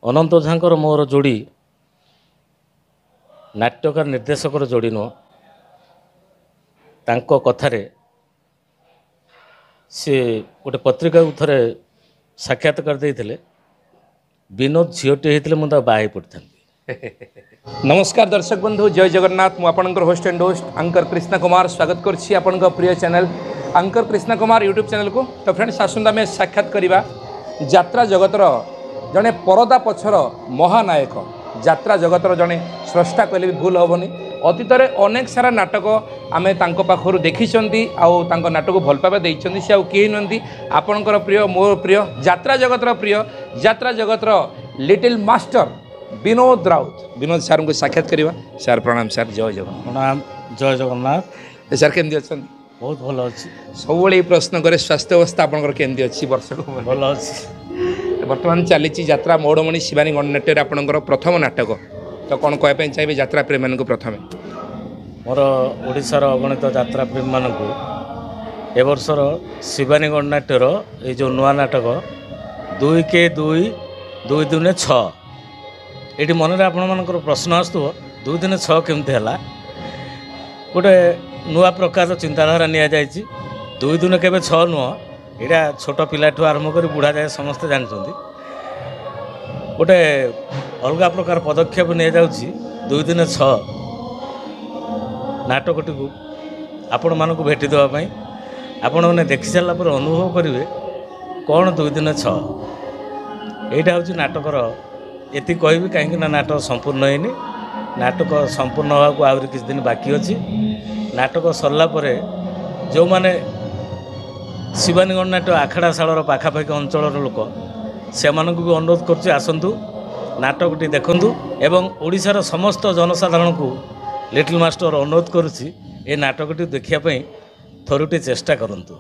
ଅନନ୍ତ ଓଝାଙ୍କର ମୋର ଯୋଡ଼ି ନାଟ୍ୟକାର ନିର୍ଦ୍ଦେଶକର ଯୋଡ଼ି ନୁହଁ। ତାଙ୍କ କଥାରେ ସେ ଗୋଟେ ପତ୍ରିକାକୁ ଥରେ ସାକ୍ଷାତକାର ଦେଇଥିଲେ, ବିନୋଦ ଝିଅଟି ହେଇଥିଲେ ମୁଁ ତାକୁ ବାହା ହେଇ ପଡ଼ିଥାନ୍ତି। नमस्कार दर्शक बंधु, जय जगन्नाथ। मु आपनकर host and host anchor Krishna Kumar स्वागत करछि आपनकर प्रिय channel anchor Krishna Kumar YouTube channel को। तो फ्रेंड्स आसंदा में साक्षात करिबा यात्रा जगतर जड़े परदा पछर महानायक, यात्रा जगतर जड़े स्रष्टा कहले भी भूल हेनी। अतीत में अनेक सारा नाटक आमे तांको पाखरु देखिछंती आउ तांको नाटक भल पाबा देइछंती। से आउ केही नंती आपनकर प्रिय, मोर प्रिय, यात्रा जगतर प्रिय, यात्रा जगतर लिटिल मास्टर विनोद राउत। विनोद सार को साक्षात करवा। सार प्रणाम। सार जय जगन्नाथ। प्रणाम, जय जगन्नाथ। सार केमती अच्छा? बहुत भल अच्छी। सब प्रश्न करे स्वास्थ्य अवस्था आपंकर केमती अच्छी? वर्ष को भल अच्छी। बर्तमान चली यात्रा मौड़मणि शिवानी गणनाट्य आपंकर प्रथम नाटक, तो कौन कहवाई चाहिए यात्रा प्रेमी मान प्रथम? मोर ओडिशार अगणित यात्रा प्रेमी मान ए वर्षर शिवानी गणनाट्यर ये जो नुआ नाटक 2K2 ये मन में आपण मानकर प्रश्न आसतु 2 दिन 6 केमती है? गोटे नुआ प्रकार चिंताधारा नि जाइए। 2 दिन केवे 6 नुह, यहाँ छोट पिलाठू आरंभ कर बुढ़ा जाए समस्ते जानते। गोटे अलग प्रकार पदक्षेप नि जाउछि 2 दिन 6 नाटकटी को आपण मानक भेटी देवाई। आपण मैंने देखि सारा पर अनुभव करेंगे कौन 2 दिन 6 यहाँ हूँ नाटकर। ये कहबी कहीं नाटक संपूर्ण होनी। नाटक संपूर्ण होगा आहरी किछ दिन बाकी अच्छी। नाटक सरला परे जो माने शिवानी गणनाट्य आखड़ा शालर पाखापाखि अंचल लोक से भी अनुरोध करछि आसंतु नाटकटी देखंतु एवं ओडिशार समस्त जनसाधारण को लिटिल मास्टर अनुरोध करुछि ए नाटकटी देखिया थरुटी चेष्टा करंतु।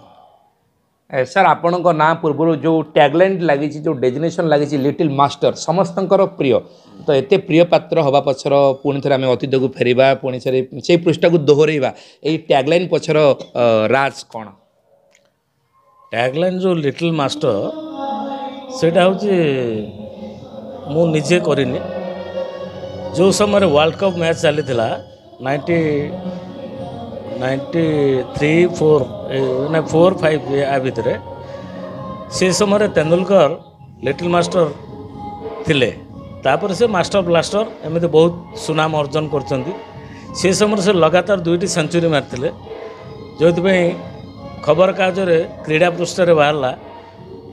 सर आपण ना पूर्व जो टैगलाइन लगी, जो डेजिनेशन लगी लिटिल मास्टर समस्तंकर प्रिय, तो एते प्रिय पात्र हवा पछर पुणी थे आम अतीत को फेरवा पुणी से पृष्ठा को दोहरवा, यही टैगलाइन पछर राज कौन? टैगलाइन जो लिटिल मास्टर सेटा हूँ मु निजे करिनी। जो समय वर्ल्ड कप मैच चली 93-4-5 या भितर से समय तेंदुलकर लिटिल मास्टर थिले। तापर से मास्टर ब्लास्टर एमती बहुत सुनाम अर्जन करछंती। से समय से लगातार 2टी सेंचुरी मारथिले, जो खबर कागज क्रीड़ा पृष्ठ बाहरला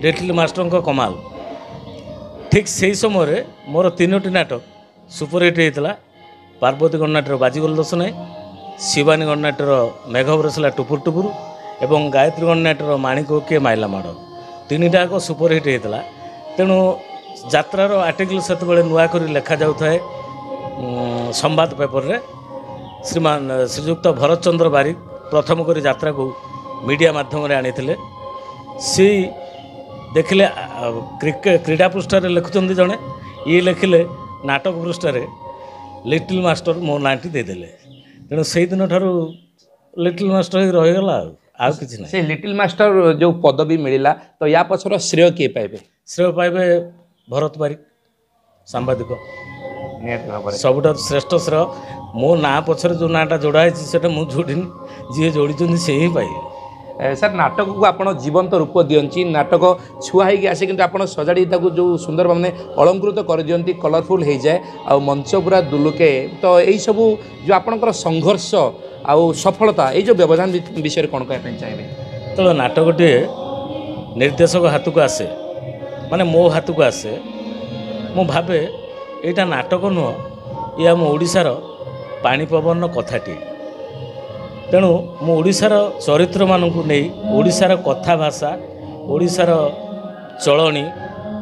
लिटिल मास्टर को कमाल। ठीक से समय मोर 3टी नाटक सुपरहिट होता। पार्वती गणनाट्यर बाजीगल दस नाई, शिवानी गणनाट्यर मेघ बरसला टुपुर टुपुर एवं गायत्री गणनाट्यर माणिको के माइला माड़ 3टाक सुपरहिट होता। तेणु यात्रार आर्टिकल से नुआ कर लेखा जाए संवाद पेपर रे। श्रीमान श्रीजुक्त भरत चंद्र बारिक प्रथम कर यात्रा को मीडिया माध्यम आनी सी देखिले क्रीड़ा पृष्ठ लिखुं जड़े ये लिखिले नाटक पृष्ठ लिटिल मास्टर मो नाटी देदेले। तेणु से दिन ठार लिटिल मास्टर रहीगला कि ना। से लिटिल मास्टर जो पदवी मिलला, तो या पछर श्रेय किए पाइबे? श्रेय पाइबे भरत बारिक सांबादिक। सबुठ श्रेष्ठ श्रेय मो ना पछर जो नाटा जोड़ा है मु जोड़नी, जी जोड़ी से ही पाइबे। सर नाटक को आप जीवंत रूप दियंती, नाटक छुआ होगी आसे कि आप सजाड़ी जो सुंदर भाव अलंकृत कर दियंती, कलरफुल हो जाए आ मंच पूरा दुलुके। तो यही सब जो आपंकर संघर्ष आउ सफलता ये जो व्यवधान विषय कौन कहना चाहिए? तो नाटकटे निर्देशक हाथ को आसे माने मो हाथ को आसे, मु भावे यहाँ नाटक नुह, ये आम ओडिशार पानी पवन कथाटी। तेणु मु ओडिशार चरित्र मानू नहीं ओडिशार कथा भाषा, ओडिशार चलनी,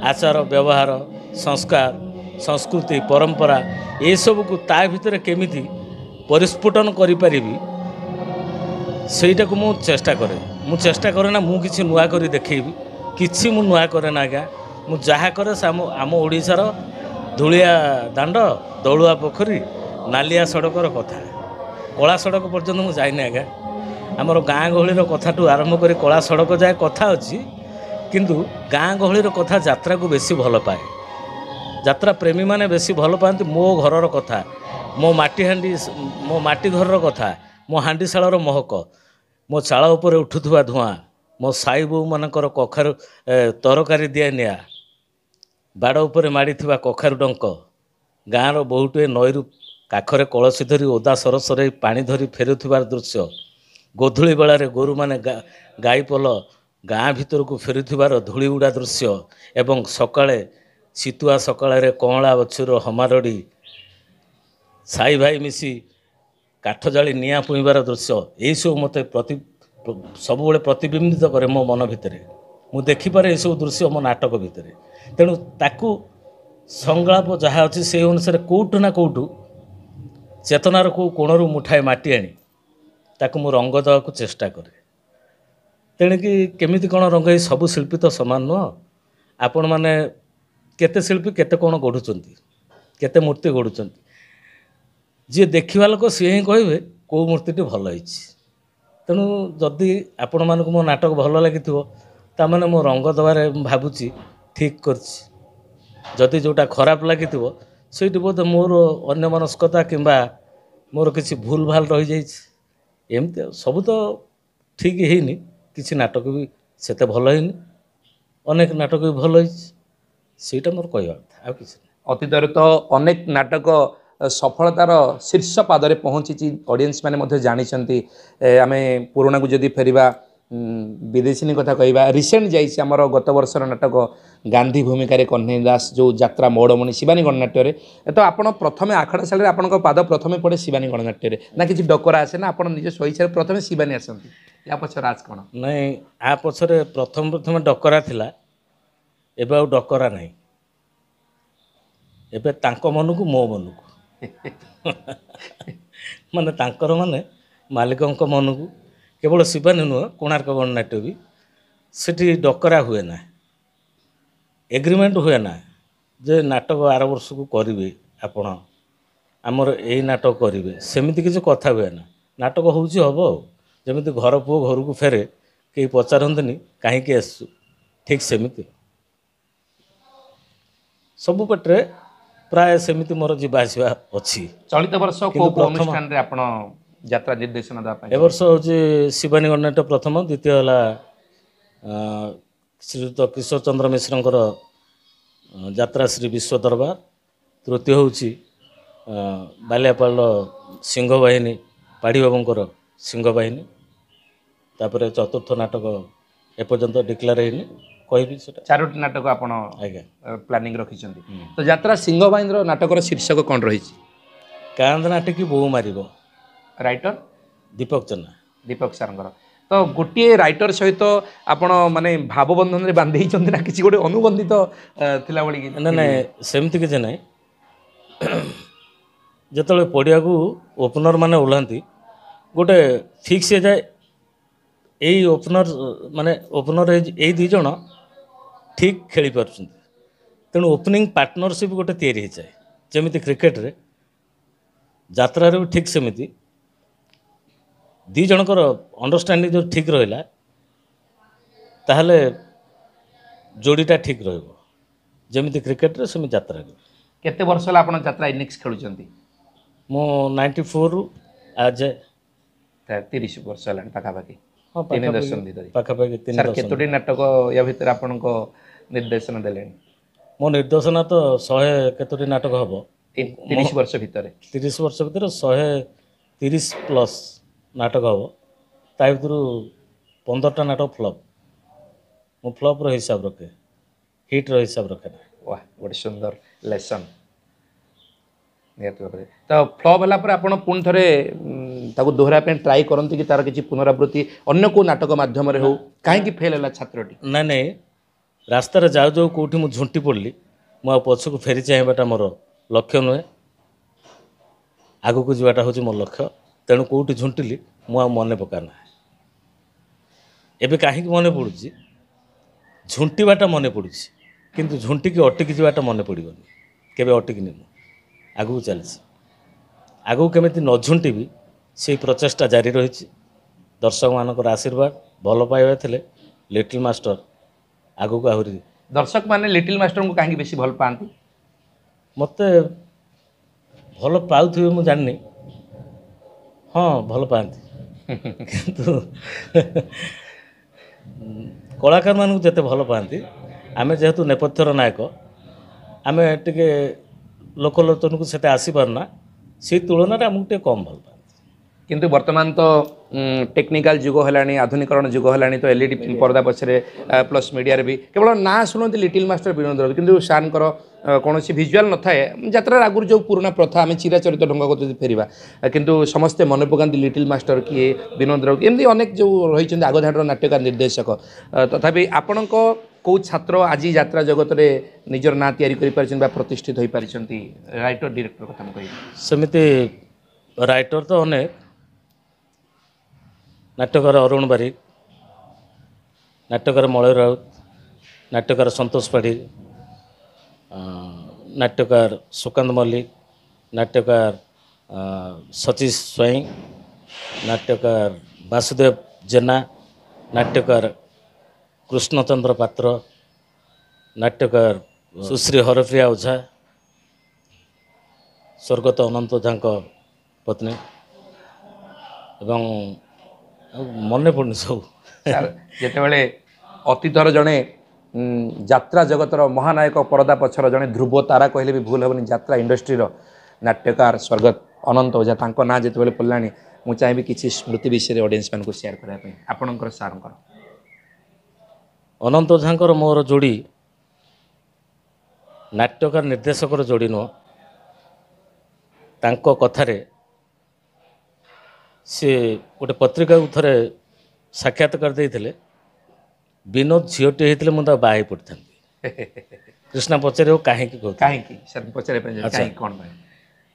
आचार व्यवहार, संस्कार, संस्कृति, परंपरा ये सब को ता भितर केमिति परिस्फुटन करि परिबी सेटा को मु चेष्टा करे ना। मु किछि नुआ करी देखैबी, किछि मु नुआ करे ना आज्ञा। मु जहा करे आम ओडिशार धूलिया दांड, दौलुआ पोखरी, नालिया सड़कर कथा, कला सड़क पर्यंत मुझे जाइनी आज्ञा। आमर गाँ गहलीर कथाठू आरंभ कर कला सड़क जाए कथा अच्छी, किंतु गाँ गहलीर कथा यात्रा को बेसी भल पाए। ଯାତ୍ରା ପ୍ରେମୀମାନେ ବେଶୀ ଭଲ ପାଆନ୍ତି ମୋ ଘରର କଥା, ମୋ ମାଟି ହାଣ୍ଡି, ମୋ ମାଟି ଘରର କଥା, ମୋ ହାଣ୍ଡିଶାଳର ମହକ, ମୋ ଚାଳ ଉପରେ ଉଠୁଥିବା ଧୂଆଁ, ମୋ ସାଇ ବୋଉମାନଙ୍କର କଖାରୁ ତରକାରୀ ଦିଆ ନିଆଁ, ବାଡ଼ ଉପରେ ମାଡ଼ିଥିବା କଖାରୁ ଡଙ୍କ, ଗାଁର ବୋହୂଟିଏ ନଈରୁ କାଖରେ କଳସୀ ଧରି ଓଦା ସରସରେ ପାଣି ଧରି ଫେରୁଥିବାର ଦୃଶ୍ୟ, ଗୋଧୂଳି ବେଳାରେ ଗୋରୁମାନେ ଗାଈ ପଲ ଗାଁ ଭିତରକୁ ଫେରୁଥିବାର ଧୂଳିଉଡ଼ା ଦୃଶ୍ୟ ଏବଂ ସକାଳେ ଶୀତୁଆ ସକାଳରେ କଅଁଳା ଗଛର ହମାରଡ଼ି ସାଇ ଭାଇ ମିଶି କାଠ ଜାଳି ନିଆଁ ପୁଇଁବାର ଦୃଶ୍ୟ, ଏଇସବୁ ମୋତେ ସବୁବେଳେ ପ୍ରତିବିମ୍ବିତ କରେ ମୋ ମନ ଭିତରେ। ମୁଁ ଦେଖିପାରେ ଏସବୁ ଦୃଶ୍ୟ ମୋ ନାଟକ ଭିତରେ। ତେଣୁ ତାକୁ ସଂଳାପ ଯାହା ଅଛି ସେଇ ଅନୁସାରେ କେଉଁଠୁ ନା କେଉଁଠୁ ଚେତନାର କେଉଁ କୋଣରୁ ମୁଠାଏ ମାଟି ଆଣି ତାକୁ ମୁଁ ରଙ୍ଗ ଦେବାକୁ ଚେଷ୍ଟା କରେ। ତେଣିକି କେମିତି କ'ଣ ରଙ୍ଗ, ଏଇ ସବୁ ଶିଳ୍ପୀ ତ ସମାନ ନୁହଁ। ଆପଣମାନେ କେତେ ଶିଳ୍ପୀ କେତେ କ'ଣ ଗଢ଼ୁଛନ୍ତି, କେତେ ମୂର୍ତ୍ତି ଗଢ଼ୁଛନ୍ତି। ଯିଏ ଦେଖିବା ଲୋକ ସିଏ ହିଁ କହିବେ କେଉଁ ମୂର୍ତ୍ତିଟି ଭଲ ହେଇଛି। ତେଣୁ ଯଦି ଆପଣମାନଙ୍କୁ ମୋ ନାଟକ ଭଲ ଲାଗିଥିବ ତାମାନେ ମୋ ରଙ୍ଗ ଦେବାରେ ମୁଁ ଭାବୁଛି ଠିକ୍ କରିଛି। ଯଦି ଯେଉଁଟା ଖରାପ ଲାଗିଥିବ ସେଇଠି ବୋଧେ ମୋର ଅନ୍ୟମନସ୍କତା କିମ୍ବା ମୋର କିଛି ଭୁଲ ଭାଲ ରହିଯାଇଛି। ଏମିତି ସବୁ ତ ଠିକ୍ ହେଇନି, କିଛି ନାଟକ ବି ସେତେ ଭଲ ହେଇନି, ଅନେକ ନାଟକ ବି ଭଲ ହେଇଛି। ସେଇଟା ମୋର କହିବା କଥା, ଆଉ କିଛି ନାହିଁ। ଅତୀତରେ ତ ଅନେକ ନାଟକ ସଫଳତାର ଶୀର୍ଷ ପାଦରେ ପହଞ୍ଚିଛି, ଅଡ଼ିଏନ୍ସ ମାନେ ମଧ୍ୟ ଜାଣିଛନ୍ତି। ଆମେ ପୁରୁଣାକୁ ଯଦି ଫେରିବା, ବିଦେଶିନୀ କଥା କହିବା, ରିସେଣ୍ଟ ଯାଇଛି ଆମର ଗତ ବର୍ଷର ନାଟକ ଗାନ୍ଧୀ ଭୂମିକାରେ କହ୍ନେଇ ଦାସ ଯେଉଁ ଯାତ୍ରା ମୌଡ଼ମଣି ଶିବାନୀ ଗଣନାଟ୍ୟରେ। ତ ଆପଣ ପ୍ରଥମେ ଆଖଡ଼ା ଶାଳୀରେ ଆପଣଙ୍କ ପାଦ ପ୍ରଥମେ ପଡ଼େ ଶିବାନୀ ଗଣନାଟ୍ୟରେ, ନା କିଛି ଡକରା ଆସେ, ନା ଆପଣ ନିଜ ସ୍ୱଇଚ୍ଛାରେ ପ୍ରଥମେ ଶିବାନୀ ଆସନ୍ତି? ୟା ପଛରେ ରାଜ କ'ଣ? ନାଇଁ, ଆ ପଛରେ ପ୍ରଥମେ ଡକରା ଥିଲା, ଏବେ ଆଉ ଡକରା ନାହିଁ। ଏବେ ତାଙ୍କ ମନକୁ ମୋ ମନକୁ ମାନେ ତାଙ୍କର ମାନେ ମାଲିକଙ୍କ ମନକୁ। କେବଳ ଶିବାନୀ ନୁହଁ, କୋଣାର୍କ ଗଣନାଟ୍ୟ ବି ସେଠି ଡକରା ହୁଏ ନା, ଏଗ୍ରିମେଣ୍ଟ ହୁଏ ନା ଯେ ନାଟକ ଆର ବର୍ଷକୁ କରିବେ ଆପଣ, ଆମର ଏଇ ନାଟକ କରିବେ, ସେମିତି କିଛି କଥା ହୁଏ ନା। ନାଟକ ହେଉଛି ହେବ ଆଉ। ଯେମିତି ଘର ପୁଅ ଘରକୁ ଫେରେ କେହି ପଚାରନ୍ତିନି କାହିଁକି ଆସିଛୁ, ଠିକ୍ ସେମିତି ସବୁ ପଟରେ ପ୍ରାୟ ସେମିତି ମୋର ଯିବା ଆସିବା ଅଛି। ଚଳିତ ବର୍ଷ କିନ୍ତୁ କେଉଁ ଅନୁଷ୍ଠାନରେ ଆପଣ ଯାତ୍ରା ନିର୍ଦ୍ଦେଶନ ଦେବା ପାଇଁ? ଏ ବର୍ଷ ହେଉଛି ଶିବାନୀ ଗଣନାଟ୍ୟ ପ୍ରଥମ, ଦ୍ୱିତୀୟ ହେଲା ଶ୍ରୀଯୁକ୍ତ କିଶୋର ଚନ୍ଦ୍ର ମିଶ୍ରଙ୍କର ଯାତ୍ରା ଶ୍ରୀ ବିଶ୍ୱ ଦରବାର, ତୃତୀୟ ହେଉଛି ବାଲିଆପାଳର ସିଂହ ବାହିନୀ, ପାଢ଼ୀବାବୁଙ୍କର ସିଂହ ବାହିନୀ, ତାପରେ ଚତୁର୍ଥ ନାଟକ ଏପର୍ଯ୍ୟନ୍ତ ଡିକ୍ଲାର ହେଇନି, କହିବି ସେଟା। 4ଟି ନାଟକ ଆପଣ ଆଜ୍ଞା ପ୍ଲାନିଂ ରଖିଛନ୍ତି। ତ ଯାତ୍ରା ସିଂହ ବାହିନୀର ନାଟକର ଶୀର୍ଷକ କ'ଣ ରହିଛି? କାନ୍ଦ ନାଟିକି ବୋଉ ମାରିବ, ରାଇଟର ଦୀପକ ଜେନା। ଦୀପକ ସାର୍ଙ୍କର। ତ ଗୋଟିଏ ରାଇଟର ସହିତ ଆପଣ ମାନେ ଭାବବନ୍ଧନରେ ବାନ୍ଧି ହେଇଛନ୍ତି, ନା କିଛି ଗୋଟେ ଅନୁବନ୍ଧିତ ଥିଲା ଭଳି? ନାଇଁ, ସେମିତି କିଛି ନାହିଁ। ଯେତେବେଳେ ପଡ଼ିଆକୁ ଓପନର ମାନେ ଓହ୍ଲାନ୍ତି ଗୋଟେ ଫିକ୍ସ ହେଇଯାଏ, ଏଇ ଓପନର ମାନେ ଓପନର ଏଇ ଦୁଇ ଜଣ ଠିକ୍ ଖେଳିପାରୁଛନ୍ତି। ତେଣୁ ଓପନିଂ ପାର୍ଟନରସିପ୍ ଗୋଟେ ତିଆରି ହେଇଯାଏ। ଯେମିତି କ୍ରିକେଟରେ, ଯାତ୍ରାରେ ବି ଠିକ୍ ସେମିତି ଦୁଇ ଜଣଙ୍କର ଅଣ୍ଡରଷ୍ଟାଣ୍ଡିଂ ଯଦି ଠିକ୍ ରହିଲା ତାହେଲେ ଯୋଡ଼ିଟା ଠିକ୍ ରହିବ। ଯେମିତି କ୍ରିକେଟରେ ସେମିତି ଯାତ୍ରାରେ। କେତେ ବର୍ଷ ହେଲା ଆପଣ ଯାତ୍ରା ଇନିଂସ ଖେଳୁଛନ୍ତି? ମୁଁ 94ରୁ ଆଯାଏ 30 ବର୍ଷ ହେଲାଣି ପାଖାପାଖି। ହଁ, 3 ଦଶନ୍ଧି ଧରି। ପାଖାପାଖି 3 ସାର୍, ଦଶନ୍ଧି। କେତୋଟି ନାଟକ ୟା ଭିତରେ ଆପଣଙ୍କ ନିର୍ଦ୍ଦେଶନ ଦେଲେଣି? ମୋ ନିର୍ଦ୍ଦେଶନା ତ 100 କେତୋଟି ନାଟକ ହେବ 30 ବର୍ଷ ଭିତରେ। 30 ବର୍ଷ ଭିତରେ 130+ ନାଟକ ହେବ। ତା ଭିତରୁ 15ଟା ନାଟକ ଫ୍ଲପ୍। ମୁଁ ଫ୍ଲପ୍ର ହିସାବ ରଖେ, ହିଟ୍ର ହିସାବ ରଖେ ନା। वाह, ଗୋଟେ ସୁନ୍ଦର ଲେସନ୍ ନିହାତି ଭାବରେ। ତ ଫ୍ଲପ୍ ହେଲା ପରେ ଆପଣ ପୁଣି ଥରେ ତାକୁ ଦୋହରାଇବା ପାଇଁ ଟ୍ରାଏ କରନ୍ତି କି ତାର କିଛି ପୁନରାବୃତ୍ତି ଅନ୍ୟ କେଉଁ ନାଟକ ମାଧ୍ୟମରେ ହେଉ? କାହିଁକି ଫେଲ୍ ହେଲା ଛାତ୍ରଟି? ନାଇଁ, ରାସ୍ତାରେ ଯାଉ ଯାଉ କେଉଁଠି ମୁଁ ଝୁଣ୍ଟି ପଡ଼ିଲି, ମୁଁ ଆଉ ପଛକୁ ଫେରି ଚାହିଁବାଟା ମୋର ଲକ୍ଷ୍ୟ ନୁହେଁ, ଆଗକୁ ଯିବାଟା ହେଉଛି ମୋ ଲକ୍ଷ୍ୟ। ତେଣୁ କେଉଁଠି ଝୁଣ୍ଟିଲି ମୁଁ ଆଉ ମନେ ପକାନା। ଏବେ କାହିଁକି ମନେ ପଡ଼ୁଛି? ଝୁଣ୍ଟିବାଟା ମନେ ପଡ଼ୁଛି, କିନ୍ତୁ ଝୁଣ୍ଟିକି ଅଟିକି ଯିବାଟା ମନେ ପଡ଼ିବନି। କେବେ ଅଟିକିନି ମୁଁ ଆଗକୁ ଚାଲିଛି। ଆଗକୁ କେମିତି ନ ଝୁଣ୍ଟିବି ସେଇ ପ୍ରଚେଷ୍ଟା ଜାରି ରହିଛି। ଦର୍ଶକମାନଙ୍କର ଆଶୀର୍ବାଦ ଭଲ ପାଇବା ଥିଲେ ଲିଟିଲ୍ ମାଷ୍ଟର ଆଗକୁ ଆହୁରି। ଦର୍ଶକମାନେ ଲିଟିଲ୍ ମାଷ୍ଟରଙ୍କୁ କାହିଁକି ବେଶୀ ଭଲ ପାଆନ୍ତି? ମୋତେ ଭଲ ପାଉଥିବେ ମୁଁ ଜାଣିନି, ହଁ ଭଲ ପାଆନ୍ତି କିନ୍ତୁ କଳାକାରମାନଙ୍କୁ ଯେତେ ଭଲ ପାଆନ୍ତି, ଆମେ ଯେହେତୁ ନେପଥ୍ୟର ନାୟକ ଆମେ ଟିକେ ଲୋକଲୋଚନକୁ ସେତେ ଆସିପାରୁନା, ସେଇ ତୁଳନାରେ ଆମକୁ ଟିକେ କମ୍ ଭଲ ପାଆନ୍ତି। କିନ୍ତୁ ବର୍ତ୍ତମାନ ତ ଟେକ୍ନିକାଲ ଯୁଗ ହେଲାଣି, ଆଧୁନିକରଣ ଯୁଗ ହେଲାଣି, ତ ଏଲଇଡି ପରଦା ପଛରେ ପ୍ଲସ୍ ମିଡ଼ିଆରେ ବି କେବଳ ନାଁ ଶୁଣନ୍ତି ଲିଟିଲ୍ ମାଷ୍ଟର ବିନୋଦ ରାଉତ, କିନ୍ତୁ ସାର୍ଙ୍କର କୌଣସି ଭିଜୁଆଲ୍ ନଥାଏ। ଯାତ୍ରାର ଆଗରୁ ଯେଉଁ ପୁରୁଣା ପ୍ରଥା, ଆମେ ଚିରାଚରିତ ଢଙ୍ଗକୁ ଯଦି ଫେରିବା, କିନ୍ତୁ ସମସ୍ତେ ମନେ ପକାନ୍ତି ଲିଟିଲ୍ ମାଷ୍ଟର କିଏ, ବିନୋଦ ରାଉତ, ଏମିତି ଅନେକ ଯେଉଁ ରହିଛନ୍ତି ଆଗଧାଡ଼ିର ନାଟ୍ୟକାର ନିର୍ଦ୍ଦେଶକ। ତଥାପି ଆପଣଙ୍କ କେଉଁ ଛାତ୍ର ଆଜି ଯାତ୍ରା ଜଗତରେ ନିଜର ନାଁ ତିଆରି କରିପାରିଛନ୍ତି ବା ପ୍ରତିଷ୍ଠିତ ହୋଇପାରିଛନ୍ତି? ରାଇଟର ଡିରେକ୍ଟର କଥା ମୁଁ କହିବି। ସେମିତି ରାଇଟର ତ ଅନେକ, ନାଟ୍ୟକାର ଅରୁଣ ବାରିକ, ନାଟ୍ୟକାର ମଳୟ ରାଉତ, ନାଟ୍ୟକାର ସନ୍ତୋଷ ପାଢ଼ୀ, ନାଟ୍ୟକାର ସୁକାନ୍ତ ମଲ୍ଲିକ, ନାଟ୍ୟକାର ସତୀଶ ସ୍ୱାଇଁ, ନାଟ୍ୟକାର ବାସୁଦେବ ଜେନା, ନାଟ୍ୟକାର କୃଷ୍ଣଚନ୍ଦ୍ର ପାତ୍ର, ନାଟ୍ୟକାର ସୁଶ୍ରୀ ହରପ୍ରିୟା ଓଝା, ସ୍ୱର୍ଗତ ଅନନ୍ତ ଓଝାଙ୍କ ପତ୍ନୀ, ଏବଂ ମନେ ପଡ଼ୁନି ସବୁ। ସାର୍ ଯେତେବେଳେ ଅତୀତର ଜଣେ ଯାତ୍ରା ଜଗତର ମହାନାୟକ, ପରଦା ପଛର ଜଣେ ଧ୍ରୁବ ତାରା କହିଲେ ବି ଭୁଲ ହେବନି, ଯାତ୍ରା ଇଣ୍ଡଷ୍ଟ୍ରିର ନାଟ୍ୟକାର ସ୍ୱର୍ଗତ ଅନନ୍ତ ଓଝା, ତାଙ୍କ ନାଁ ଯେତେବେଳେ ପଡ଼ିଲାଣି, ମୁଁ ଚାହିଁବି କିଛି ସ୍ମୃତି ବିଷୟରେ ଅଡ଼ିଏନ୍ସ ମାନଙ୍କୁ ସେୟାର କରିବା ପାଇଁ ଆପଣଙ୍କର ସାର୍ଙ୍କର। ଅନନ୍ତ ଓଝାଙ୍କର ମୋର ଯୋଡ଼ି ନାଟ୍ୟକାର ନିର୍ଦ୍ଦେଶକର ଯୋଡ଼ି ନୁହଁ, ତାଙ୍କ କଥାରେ ସେ ଗୋଟେ ପତ୍ରିକାକୁ ଥରେ ସାକ୍ଷାତକାର ଦେଇଥିଲେ, ବିନୋଦ ଝିଅଟି ହେଇଥିଲେ ମୁଁ ତାକୁ ବାହା ହେଇ ପଡ଼ିଥାନ୍ତି। କୃଷ୍ଣା ପଚାରିବ କାହିଁକି କହୁଥିଲେ, କାହିଁକି ସାର୍ ପଚାରିବା ପାଇଁ ଆଚ୍ଛା। କାହିଁକି କ'ଣ ପାଇଁ?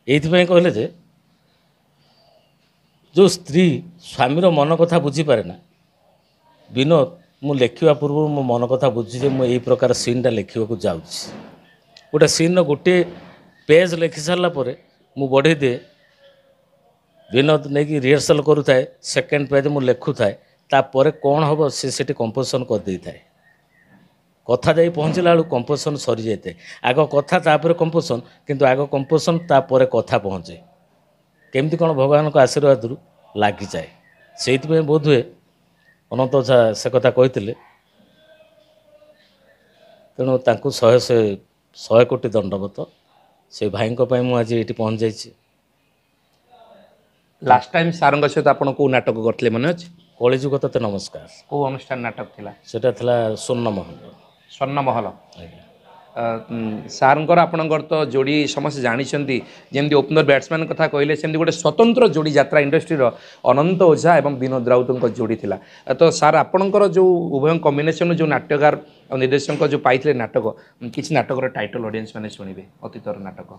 ଏଇଥିପାଇଁ କହିଲେ ଯେ ଯେଉଁ ସ୍ତ୍ରୀ ସ୍ୱାମୀର ମନ କଥା ବୁଝିପାରେ ନା, ବିନୋଦ ମୁଁ ଲେଖିବା ପୂର୍ବରୁ ମୋ ମନ କଥା ବୁଝି ଯେ ମୁଁ ଏଇ ପ୍ରକାର ସିନ୍ଟା ଲେଖିବାକୁ ଯାଉଛି। ଗୋଟେ ସିନ୍ର ଗୋଟିଏ ପେଜ୍ ଲେଖି ସାରିଲା ପରେ ମୁଁ ବଢ଼େଇ ଦିଏ, ବିନୋଦ ନେଇକି ରିହର୍ସାଲ୍ କରୁଥାଏ, ସେକେଣ୍ଡ ପେଜ୍ ମୁଁ ଲେଖୁଥାଏ, ତାପରେ କ'ଣ ହେବ ସେ ସେଠି କମ୍ପୋଜିସନ୍ କରିଦେଇଥାଏ। କଥା ଯାଇ ପହଞ୍ଚିଲା ବେଳକୁ କମ୍ପୋଜିସନ୍ ସରିଯାଇଥାଏ। ଆଗ କଥା ତାପରେ କମ୍ପୋଜିସନ୍, କିନ୍ତୁ ଆଗ କମ୍ପୋଜିସନ୍ ତାପରେ କଥା ପହଞ୍ଚେ। କେମିତି କ'ଣ ଭଗବାନଙ୍କ ଆଶୀର୍ବାଦରୁ ଲାଗିଯାଏ। ସେଇଥିପାଇଁ ବୋଧହୁଏ ଅନନ୍ତ ଓଝା ସେ କଥା କହିଥିଲେ। ତେଣୁ ତାଙ୍କୁ ଶହେ କୋଟି ଦଣ୍ଡବତ। ସେ ଭାଇଙ୍କ ପାଇଁ ମୁଁ ଆଜି ଏଇଠି ପହଞ୍ଚି ଯାଇଛି। ଲାଷ୍ଟ ଟାଇମ୍ ସାର୍ଙ୍କ ସହିତ ଆପଣ କେଉଁ ନାଟକ କରିଥିଲେ ମନେ ଅଛି? କଳିଯୁଗ ତତେ ନମସ୍କାର। କେଉଁ ଅନୁଷ୍ଠାନ ନାଟକ ଥିଲା? ସେଟା ଥିଲା ସ୍ୱର୍ଣ୍ଣମହଲ। ସ୍ୱର୍ଣ୍ଣମହଲ। ଆଜ୍ଞା। ସାର୍ଙ୍କର ଆପଣଙ୍କର ତ ଯୋଡ଼ି ସମସ୍ତେ ଜାଣିଛନ୍ତି, ଯେମିତି ଓପନର ବ୍ୟାଟ୍ସମ୍ୟାନ୍ କଥା କହିଲେ, ସେମିତି ଗୋଟେ ସ୍ୱତନ୍ତ୍ର ଯୋଡ଼ି ଯାତ୍ରା ଇଣ୍ଡଷ୍ଟ୍ରିର ଅନନ୍ତ ଓଝା ଏବଂ ବିନୋଦ ରାଉତଙ୍କ ଯୋଡ଼ି ଥିଲା। ତ ସାର୍ ଆପଣଙ୍କର ଯେଉଁ ଉଭୟ କମ୍ବିନେସନ୍, ଯେଉଁ ନାଟ୍ୟକାର ଆଉ ନିର୍ଦ୍ଦେଶକଙ୍କ ଯେଉଁ ପାଇଥିଲେ ନାଟକ, କିଛି ନାଟକର ଟାଇଟଲ୍ ଅଡ଼ିଏନ୍ସ ମାନେ ଶୁଣିବେ, ଅତୀତର ନାଟକ।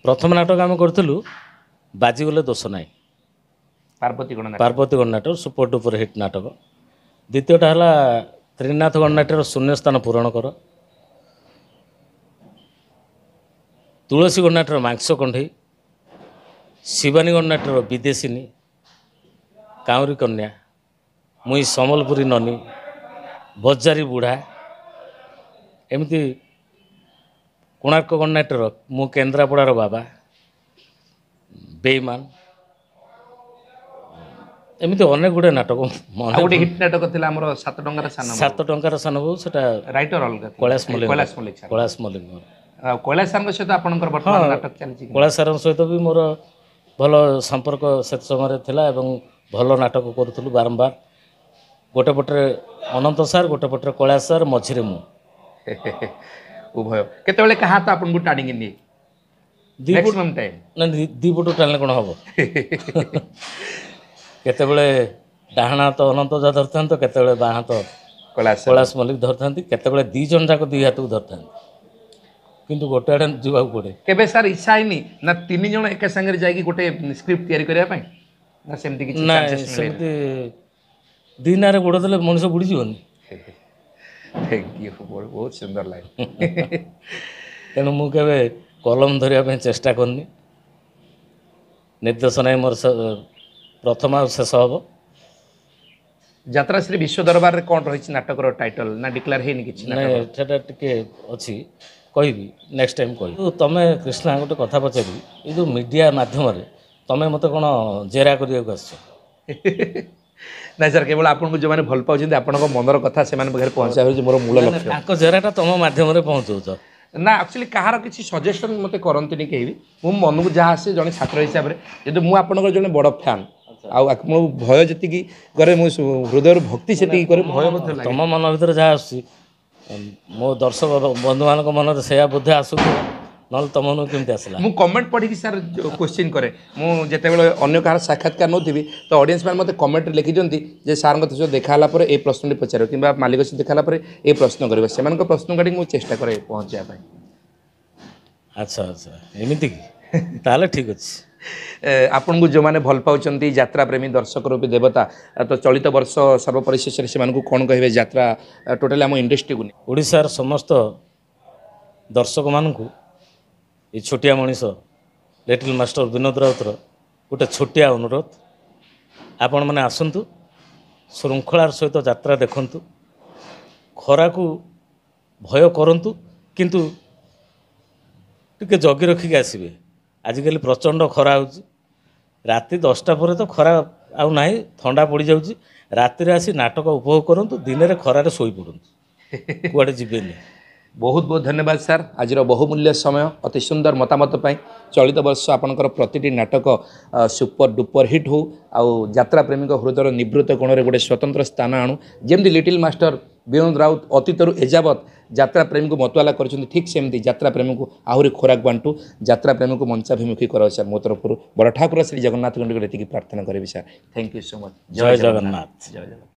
ପ୍ରଥମ ନାଟକ ଆମେ କରିଥିଲୁ ବାଜିଗଲେ ଦୋଷ ନାହିଁ, ପାର୍ବତୀ ଗଣ ନାଟକ। ପାର୍ବତୀ ଗଣନାଟ୍ୟର ସୁପର ଡୁପର ହିଟ୍ ନାଟକ। ଦ୍ୱିତୀୟଟା ହେଲା ତ୍ରିନାଥ ଗଣନାଟ୍ୟର ଶୂନ୍ୟସ୍ଥାନ ପୂରଣ କର। ତୁଳସୀ ଗଣନାଟ୍ୟର ମାଂସ କଣ୍ଢେଇ, ଶିବାନୀ ଗଣନାଟ୍ୟର ବିଦେଶିନୀ, କାଉଁରୀ କନ୍ୟା, ମୁଇଁ ସମ୍ବଲପୁରୀ ନନୀ, ବଜାରୀ ବୁଢ଼ା, ଏମିତି କୋଣାର୍କ ଗଣନାଟ୍ୟର ମୁଁ କେନ୍ଦ୍ରାପଡ଼ାର ବାବା, ବେଇମାନ, ଏମିତି ଅନେକ ଗୁଡ଼ିଏ ନାଟକ। ଆଉ ଗୋଟେ ହିଟ୍ ନାଟକ ଥିଲା ଆମର 7 ଟଙ୍କାର ସାନ ବୋହୂ। 7 ଟଙ୍କାର ସାନ ବୋହୂ, ସେଟା ରାଇଟର ଅଲଗା ଥିଲେ। କୈଳାସ ମଲ୍ଲିକ। ସାର୍। କୈଳାସ ମଲ୍ଲିକ। ଆଉ କୈଳାସ ସାର୍ଙ୍କ ସହିତ ଆପଣଙ୍କର ବର୍ତ୍ତମାନ ନାଟକ ଚାଲିଛି କି? କୈଳାସ ସାର୍ଙ୍କ ସହିତ ବି ମୋର ଭଲ ସମ୍ପର୍କ ସେ ସମୟରେ ଥିଲା ଏବଂ ଭଲ ନାଟକ କରୁଥିଲୁ ବାରମ୍ବାର। ଗୋଟେ ପଟରେ ଅନନ୍ତ ସାର୍, ଗୋଟେ ପଟରେ କୈଳାସ ସାର୍, ମଝିରେ ମୁଁ। ଉଭୟ କେତେବେଳେ କାହା ତ ଆପଣଙ୍କୁ ଟାଣିକି ନିଏ? ମ୍ୟାକ୍ସିମମ୍ ଟାଇମ୍ ନା ଦୁଇ ପଟୁ ଟାଣିଲେ କ'ଣ ହେବ? କେତେବେଳେ ଡାହାଣ ହାତ ଅନନ୍ତ ଓଝା ଧରିଥାନ୍ତି, କେତେବେଳେ ବାଁ ହାତ କୈଳାସ ମଲ୍ଲିକ ଧରିଥାନ୍ତି, କେତେବେଳେ ଦୁଇ ଜଣ ଯାକ ଦୁଇ ହାତକୁ ଧରିଥାନ୍ତି, କିନ୍ତୁ ଗୋଟେ ଆଡ଼େ ଯିବାକୁ ପଡ଼େ। କେବେ ସାର୍ ଇଚ୍ଛା ହେଇନି ନା 3 ଜଣ ଏକା ସାଙ୍ଗରେ ଯାଇକି ଗୋଟେ ସ୍କ୍ରିପ୍ଟ ତିଆରି କରିବା ପାଇଁ? ନା ସେମିତି କିଛି? ନାଇଁ, ସେମିତି ଦୁଇ ନାଁରେ ଗୋଡ଼ ଦେଲେ ମଣିଷ ବୁଡ଼ିଯିବନି। ଥ୍ୟାଙ୍କ ୟୁ, ବହୁତ ସୁନ୍ଦର ଲାଗେ। ତେଣୁ ମୁଁ କେବେ କଲମ ଧରିବା ପାଇଁ ଚେଷ୍ଟା କରିନି। ନିର୍ଦ୍ଦେଶନା ହିଁ ମୋର ପ୍ରଥମ ଆଉ ଶେଷ ହେବ। ଯାତ୍ରାଶ୍ରୀ ବିଶ୍ୱ ଦରବାରରେ କ'ଣ ରହିଛି ନାଟକର ଟାଇଟଲ? ନା ଡିକ୍ଲେୟାର ହେଇନି କିଛି? ନାଇଁ, ସେଟା ଟିକେ ଅଛି। କହିବି ନେକ୍ସଟ ଟାଇମ୍ କହିବି। ତମେ କୃଷ୍ଣା ଗୋଟେ କଥା ପଚାରିବି, ଏ ଯେଉଁ ମିଡ଼ିଆ ମାଧ୍ୟମରେ ତମେ ମୋତେ କ'ଣ ଜେରା କରିବାକୁ ଆସିଛ? ନାଇଁ ସାର୍, କେବଳ ଆପଣଙ୍କୁ ଯେଉଁମାନେ ଭଲ ପାଉଛନ୍ତି ଆପଣଙ୍କ ମନର କଥା ସେମାନେ ପାଖରେ ପହଞ୍ଚାଇବା ହେଉଛି ମୋର ମୂଳ ଲକ୍ଷ୍ୟ। ତାଙ୍କ ଜେରାଟା ତମ ମାଧ୍ୟମରେ ପହଞ୍ଚଉଛ? ନା, ଆକ୍ଚୁଆଲି କାହାର କିଛି ସଜେସନ୍ ମୋତେ କରନ୍ତିନି କେହି ବି। ମୁଁ ମନକୁ ଯାହା ଆସେ ଜଣେ ଛାତ୍ର ହିସାବରେ, ଯେହେତୁ ମୁଁ ଆପଣଙ୍କର ଜଣେ ବଡ଼ ଫ୍ୟାନ୍, ଆଉ ମୋ ଭୟ ଯେତିକି କରେ ମୁଁ ହୃଦୟରୁ ଭକ୍ତି ସେତିକି କରେ, ଭୟ ମଧ୍ୟ ଲାଗେ। ତମ ମନ ଭିତରେ ଯାହା ଆସୁଛି ମୋ ଦର୍ଶକ ବନ୍ଧୁମାନଙ୍କ ମନରେ ସେୟା ବୋଧେ ଆସୁଥିବ, ନହେଲେ ତମ ମନକୁ କେମିତି ଆସିଲା? ମୁଁ କମେଣ୍ଟ ପଢ଼ିକି ସାର୍ କୋଶ୍ଚିନ୍ କରେ। ମୁଁ ଯେତେବେଳେ ଅନ୍ୟ କାହାର ସାକ୍ଷାତକାର ନେଉଥିବି ତ ଅଡ଼ିଏନ୍ସ ମାନେ ମୋତେ କମେଣ୍ଟରେ ଲେଖିଦିଅନ୍ତି ଯେ ସାର୍ଙ୍କ ସହିତ ଦେଖା ହେଲା ପରେ ଏ ପ୍ରଶ୍ନଟି ପଚାରିବ, କିମ୍ବା ମାଲିକ ସହିତ ଦେଖା ହେଲା ପରେ ଏ ପ୍ରଶ୍ନ କରିବ। ସେମାନଙ୍କ ପ୍ରଶ୍ନ କାଢ଼ିକି ମୁଁ ଚେଷ୍ଟା କରେ ପହଞ୍ଚିବା ପାଇଁ। ଆଚ୍ଛା ଆଚ୍ଛା, ଏମିତି କି? ତାହେଲେ ଠିକ୍ ଅଛି। ଆପଣଙ୍କୁ ଯେଉଁମାନେ ଭଲ ପାଉଛନ୍ତି ଯାତ୍ରା ପ୍ରେମୀ ଦର୍ଶକ ରୂପୀ ଦେବତା, ତ ଚଳିତ ବର୍ଷ ସର୍ବପରିଶେଷରେ ସେମାନଙ୍କୁ କ'ଣ କହିବେ? ଯାତ୍ରା ଟୋଟାଲି ଆମ ଇଣ୍ଡଷ୍ଟ୍ରିକୁ ନେଇ ଓଡ଼ିଶାର ସମସ୍ତ ଦର୍ଶକମାନଙ୍କୁ ଏ ଛୋଟିଆ ମଣିଷ ଲିଟିଲ୍ ମାଷ୍ଟର ବିନୋଦ ରାଉତର ଗୋଟେ ଛୋଟିଆ ଅନୁରୋଧ, ଆପଣମାନେ ଆସନ୍ତୁ, ଶୃଙ୍ଖଳାର ସହିତ ଯାତ୍ରା ଦେଖନ୍ତୁ, ଖରାକୁ ଭୟ କରନ୍ତୁ, କିନ୍ତୁ ଟିକେ ଜଗି ରଖିକି ଆସିବେ। ଆଜିକାଲି ପ୍ରଚଣ୍ଡ ଖରା ହେଉଛି, ରାତି 10ଟା ପରେ ତ ଖରା ଆଉ ନାହିଁ, ଥଣ୍ଡା ପଡ଼ିଯାଉଛି। ରାତିରେ ଆସି ନାଟକ ଉପଭୋଗ କରନ୍ତୁ, ଦିନରେ ଖରାରେ ଶୋଇପଡ଼ନ୍ତୁ, କୁଆଡ଼େ ଯିବେନି। ବହୁତ ବହୁତ ଧନ୍ୟବାଦ ସାର୍, ଆଜିର ବହୁମୂଲ୍ୟ ସମୟ, ଅତି ସୁନ୍ଦର ମତାମତ ପାଇଁ। ଚଳିତ ବର୍ଷ ଆପଣଙ୍କର ପ୍ରତିଟି ନାଟକ ସୁପର ଡୁପର ହିଟ୍ ହେଉ, ଆଉ ଯାତ୍ରା ପ୍ରେମୀଙ୍କ ହୃଦୟର ନିବୃତ୍ତ କୋଣରେ ଗୋଟେ ସ୍ୱତନ୍ତ୍ର ସ୍ଥାନ ଆଣୁ। ଯେମିତି ଲିଟିଲ୍ ମାଷ୍ଟର ବିନୋଦ ରାଉତ ଅତୀତରୁ ଏଯାବତ ଯାତ୍ରା ପ୍ରେମୀଙ୍କୁ ମତୁଆଲା କରିଛନ୍ତି, ଠିକ୍ ସେମିତି ଯାତ୍ରା ପ୍ରେମୀଙ୍କୁ ଆହୁରି ଖୋରାକ ବାଣ୍ଟୁ, ଯାତ୍ରା ପ୍ରେମୀଙ୍କୁ ମଞ୍ଚାଭିମୁଖୀ କରାଉ ସାର୍। ମୋ ତରଫରୁ ବଡ଼ ଠାକୁର ଶ୍ରୀ ଜଗନ୍ନାଥଙ୍କ ନିକଟରେ ଏତିକି ପ୍ରାର୍ଥନା କରିବି sir. Thank you so much. ଜୟ ଜଗନ୍ନାଥ। ଜୟ ଜଗନ୍ନାଥ।